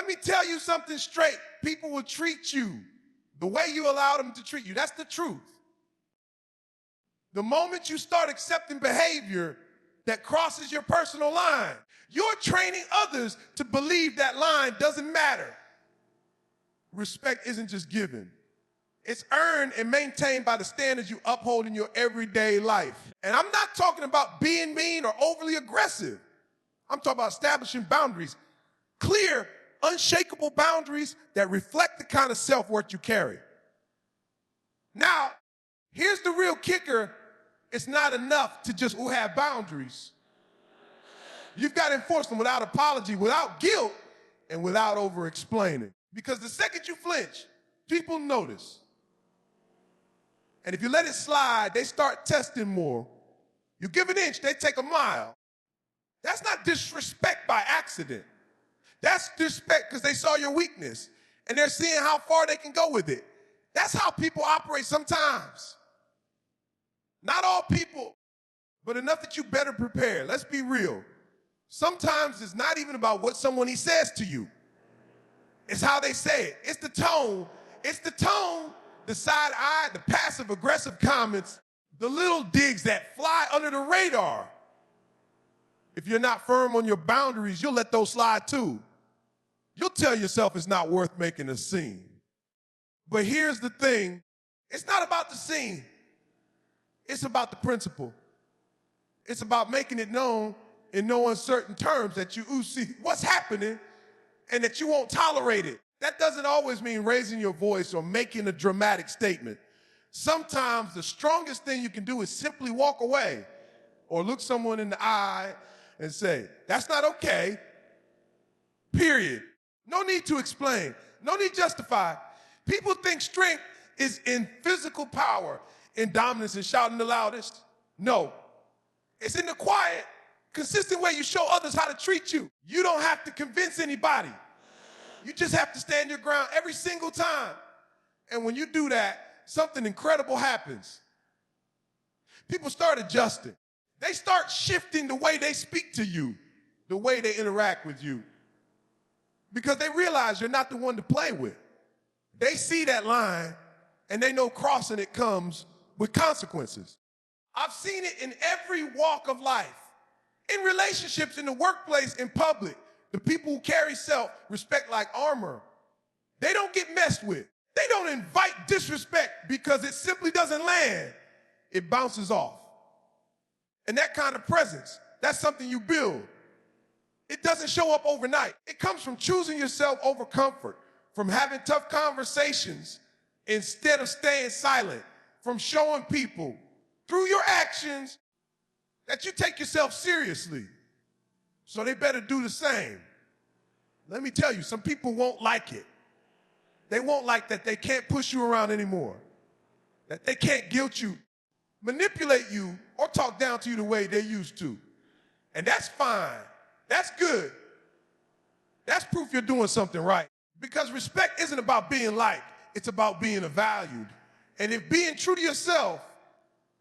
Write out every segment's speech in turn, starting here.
Let me tell you something straight. People will treat you the way you allow them to treat you. That's the truth. The moment you start accepting behavior that crosses your personal line, you're training others to believe that line doesn't matter. Respect isn't just given. It's earned and maintained by the standards you uphold in your everyday life. And I'm not talking about being mean or overly aggressive. I'm talking about establishing boundaries. Clear, unshakable boundaries that reflect the kind of self-worth you carry. Now, here's the real kicker. It's not enough to just have boundaries. You've got to enforce them without apology, without guilt, and without over-explaining. Because the second you flinch, people notice. And if you let it slide, they start testing more. You give an inch, they take a mile. That's not disrespect by accident. That's disrespect because they saw your weakness, and they're seeing how far they can go with it. That's how people operate sometimes. Not all people, but enough that you better prepare. Let's be real. Sometimes it's not even about what someone says to you. It's how they say it. It's the tone. It's the tone, the side eye, the passive-aggressive comments, the little digs that fly under the radar. If you're not firm on your boundaries, you'll let those slide too. You'll tell yourself it's not worth making a scene. But here's the thing. It's not about the scene. It's about the principle. It's about making it known in no uncertain terms that you see what's happening and that you won't tolerate it. That doesn't always mean raising your voice or making a dramatic statement. Sometimes the strongest thing you can do is simply walk away or look someone in the eye and say, that's not okay, period. No need to explain. No need to justify. People think strength is in physical power, in dominance and shouting the loudest. No. It's in the quiet, consistent way you show others how to treat you. You don't have to convince anybody. You just have to stand your ground every single time. And when you do that, something incredible happens. People start adjusting. They start shifting the way they speak to you, the way they interact with you, because they realize you're not the one to play with. They see that line, and they know crossing it comes with consequences. I've seen it in every walk of life, in relationships, in the workplace, in public. The people who carry self-respect like armor, they don't get messed with. They don't invite disrespect because it simply doesn't land. It bounces off. And that kind of presence, that's something you build. It doesn't show up overnight. It comes from choosing yourself over comfort, from having tough conversations instead of staying silent, from showing people through your actions that you take yourself seriously. So they better do the same. Let me tell you, some people won't like it. They won't like that they can't push you around anymore, that they can't guilt you, manipulate you, or talk down to you the way they used to. And that's fine. That's good. That's proof you're doing something right. Because respect isn't about being liked. It's about being valued. And if being true to yourself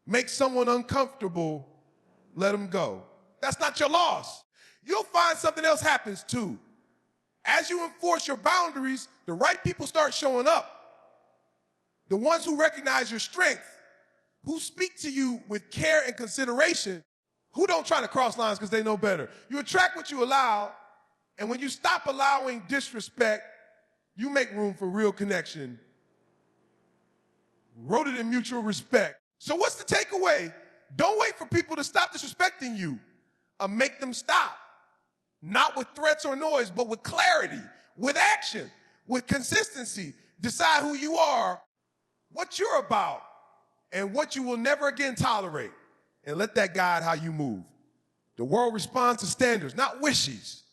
makes someone uncomfortable, let them go. That's not your loss. You'll find something else happens too. As you enforce your boundaries, the right people start showing up. The ones who recognize your strength, who speak to you with care and consideration, who don't try to cross lines because they know better. You attract what you allow, and when you stop allowing disrespect, you make room for real connection, rooted in mutual respect. So what's the takeaway? Don't wait for people to stop disrespecting you. Make them stop. Not with threats or noise, but with clarity, with action, with consistency. Decide who you are, what you're about, and what you will never again tolerate. And let that guide how you move. The world responds to standards, not wishes.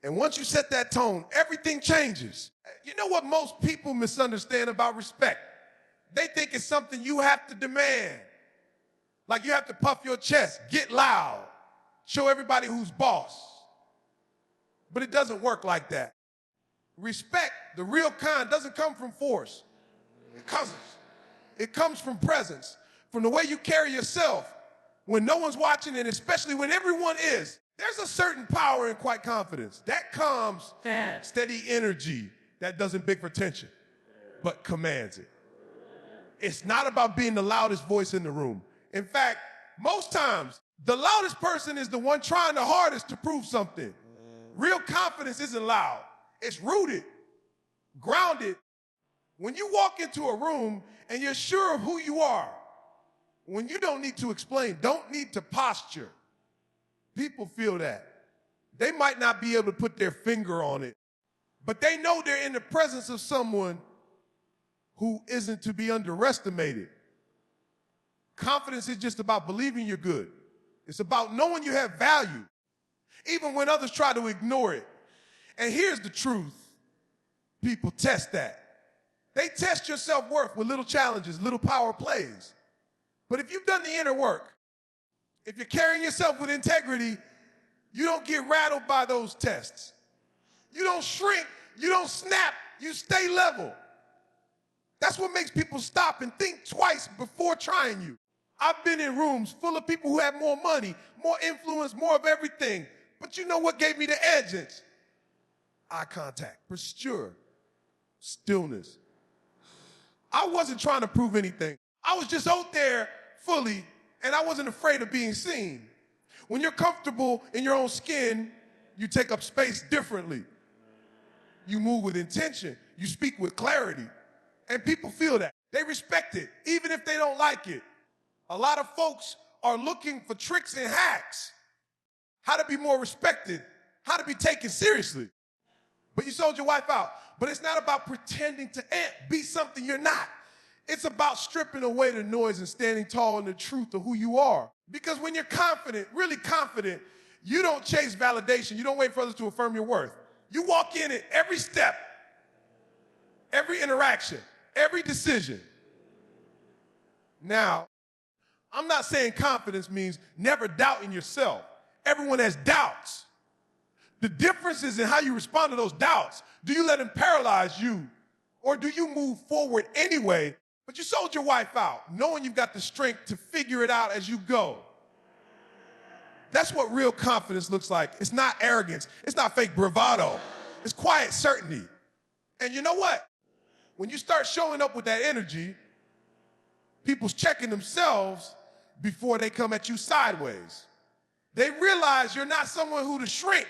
And once you set that tone, everything changes. You know what most people misunderstand about respect? They think it's something you have to demand. Like you have to puff your chest, get loud, show everybody who's boss. But it doesn't work like that. Respect, the real kind, doesn't come from force. It comes from presence, from the way you carry yourself when no one's watching, and especially when everyone is. There's a certain power in quiet confidence. That comes steady energy that doesn't beg for attention, but commands it. It's not about being the loudest voice in the room. In fact, most times, the loudest person is the one trying the hardest to prove something. Real confidence isn't loud. It's rooted, grounded. When you walk into a room and you're sure of who you are, when you don't need to explain, don't need to posture, people feel that. They might not be able to put their finger on it, but they know they're in the presence of someone who isn't to be underestimated. Confidence is just about believing you're good. It's about knowing you have value, even when others try to ignore it. And here's the truth. People test that. They test your self-worth with little challenges, little power plays. But if you've done the inner work, if you're carrying yourself with integrity, you don't get rattled by those tests. You don't shrink, you don't snap, you stay level. That's what makes people stop and think twice before trying you. I've been in rooms full of people who have more money, more influence, more of everything. But you know what gave me the edge? Eye contact, posture, stillness. I wasn't trying to prove anything. I was just out there fully, and I wasn't afraid of being seen. When you're comfortable in your own skin, you take up space differently. You move with intention. You speak with clarity. And people feel that. They respect it, even if they don't like it. A lot of folks are looking for tricks and hacks. How to be more respected. How to be taken seriously. But you sold your wife out. But it's not about pretending to be something you're not. It's about stripping away the noise and standing tall in the truth of who you are. Because when you're confident, really confident, you don't chase validation. You don't wait for others to affirm your worth. You walk in at every step, every interaction, every decision. Now, I'm not saying confidence means never doubting yourself. Everyone has doubts. The difference is in how you respond to those doubts. Do you let them paralyze you, or do you move forward anyway? But you sold your wife out, knowing you've got the strength to figure it out as you go. That's what real confidence looks like. It's not arrogance. It's not fake bravado. It's quiet certainty. And you know what? When you start showing up with that energy, people's checking themselves before they come at you sideways. They realize you're not someone who to shrink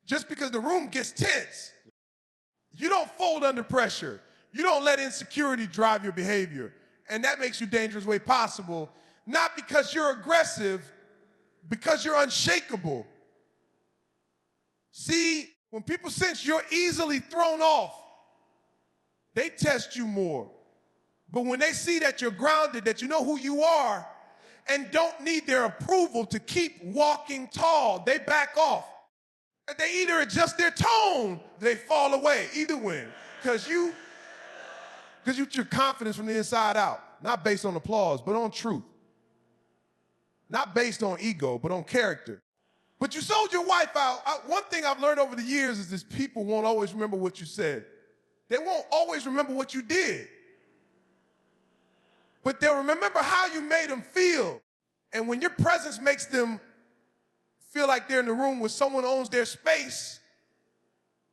just because the room gets tense. You don't fold under pressure. You don't let insecurity drive your behavior. And that makes you dangerous way possible, not because you're aggressive, because you're unshakable. See, when people sense you're easily thrown off, they test you more. But when they see that you're grounded, that you know who you are, and don't need their approval to keep walking tall, they back off. And they either adjust their tone, they fall away, either way. Because you get your confidence from the inside out, not based on applause, but on truth. Not based on ego, but on character. But you sold your wife out. One thing I've learned over the years is this: people won't always remember what you said. They won't always remember what you did. But they'll remember how you made them feel. And when your presence makes them feel like they're in the room with someone who owns their space,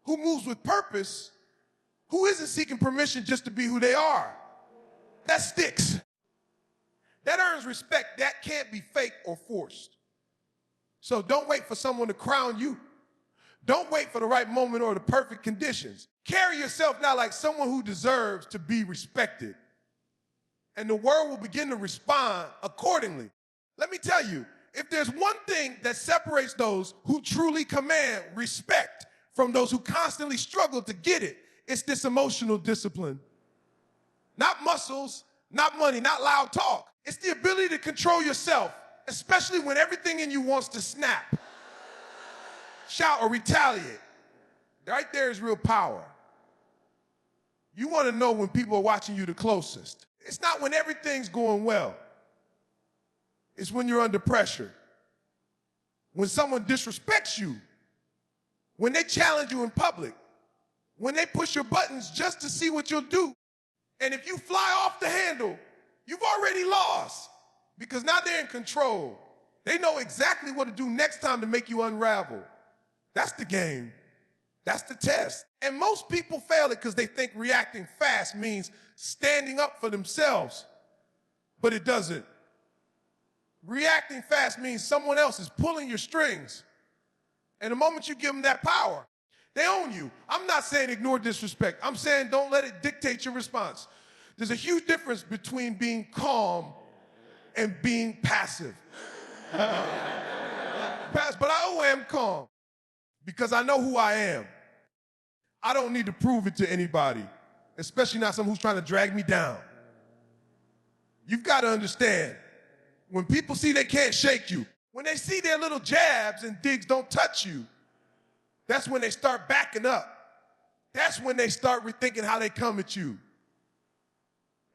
who moves with purpose, who isn't seeking permission just to be who they are, that sticks. That earns respect. That can't be fake or forced. So don't wait for someone to crown you. Don't wait for the right moment or the perfect conditions. Carry yourself now like someone who deserves to be respected. And the world will begin to respond accordingly. Let me tell you, if there's one thing that separates those who truly command respect from those who constantly struggle to get it, it's this emotional discipline. Not muscles, not money, not loud talk. It's the ability to control yourself, especially when everything in you wants to snap, shout, or retaliate. Right there is real power. You want to know when people are watching you the closest. It's not when everything's going well. It's when you're under pressure. When someone disrespects you. When they challenge you in public. When they push your buttons just to see what you'll do. And if you fly off the handle, you've already lost, because now they're in control. They know exactly what to do next time to make you unravel. That's the game. That's the test. And most people fail it because they think reacting fast means standing up for themselves. But it doesn't. Reacting fast means someone else is pulling your strings. And the moment you give them that power, they own you. I'm not saying ignore disrespect. I'm saying don't let it dictate your response. There's a huge difference between being calm and being passive. But I am calm because I know who I am. I don't need to prove it to anybody, especially not someone who's trying to drag me down. You've got to understand, when people see they can't shake you, when they see their little jabs and digs don't touch you, that's when they start backing up. That's when they start rethinking how they come at you.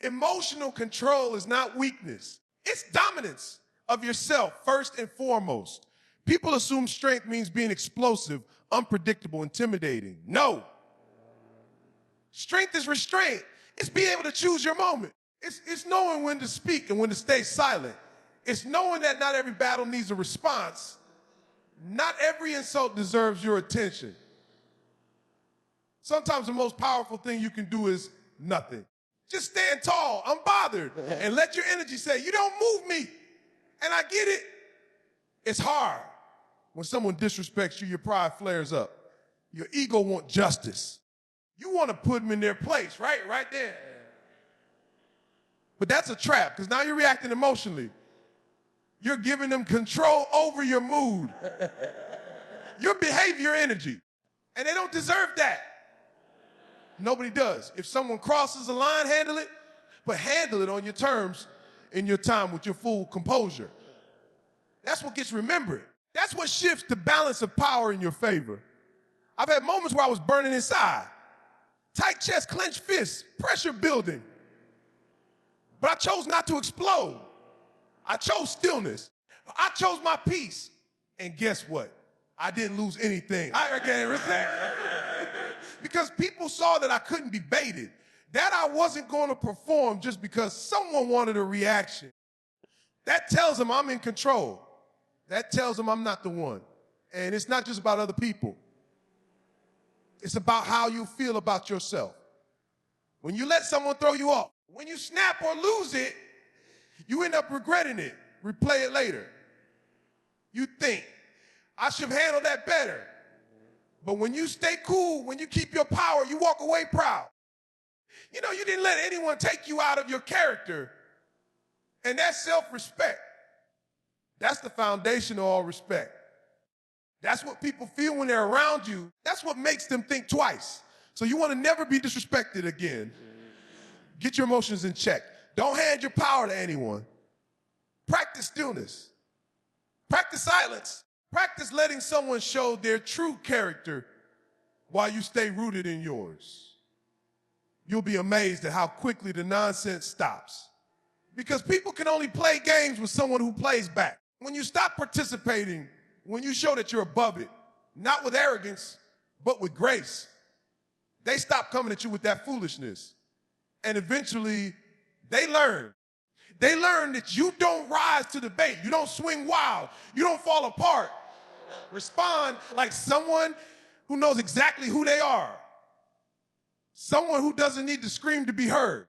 Emotional control is not weakness. It's dominance of yourself, first and foremost. People assume strength means being explosive, unpredictable, intimidating. No. Strength is restraint. It's being able to choose your moment. It's knowing when to speak and when to stay silent. It's knowing that not every battle needs a response. Not every insult deserves your attention. Sometimes the most powerful thing you can do is nothing. Just stand tall, unbothered, and let your energy say, you don't move me. And I get it. It's hard. When someone disrespects you, your pride flares up. Your ego wants justice. You want to put them in their place, right there. But that's a trap, because now you're reacting emotionally. You're giving them control over your mood, your behavior, energy. And they don't deserve that. Nobody does. If someone crosses a line, handle it, but handle it on your terms in your time with your full composure. That's what gets remembered. That's what shifts the balance of power in your favor. I've had moments where I was burning inside. Tight chest, clenched fists, pressure building. But I chose not to explode. I chose stillness. I chose my peace. And guess what? I didn't lose anything. I can't respect. Because people saw that I couldn't be baited. That I wasn't going to perform just because someone wanted a reaction. That tells them I'm in control. That tells them I'm not the one. And it's not just about other people. It's about how you feel about yourself. When you let someone throw you off, when you snap or lose it, you end up regretting it. Replay it later. You think, I should have handled that better. But when you stay cool, when you keep your power, you walk away proud. You know, you didn't let anyone take you out of your character. And that's self-respect. That's the foundation of all respect. That's what people feel when they're around you. That's what makes them think twice. So you want to never be disrespected again. Get your emotions in check. Don't hand your power to anyone. Practice stillness. Practice silence. Practice letting someone show their true character while you stay rooted in yours. You'll be amazed at how quickly the nonsense stops. Because people can only play games with someone who plays back. When you stop participating, when you show that you're above it, not with arrogance, but with grace, they stop coming at you with that foolishness. And eventually, they learn. They learn that you don't rise to the bait. You don't swing wild. You don't fall apart. Respond like someone who knows exactly who they are. Someone who doesn't need to scream to be heard.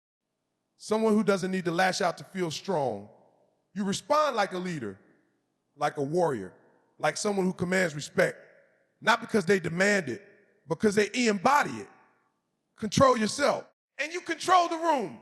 Someone who doesn't need to lash out to feel strong. You respond like a leader, like a warrior, like someone who commands respect. Not because they demand it, because they embody it. Control yourself. And you control the room.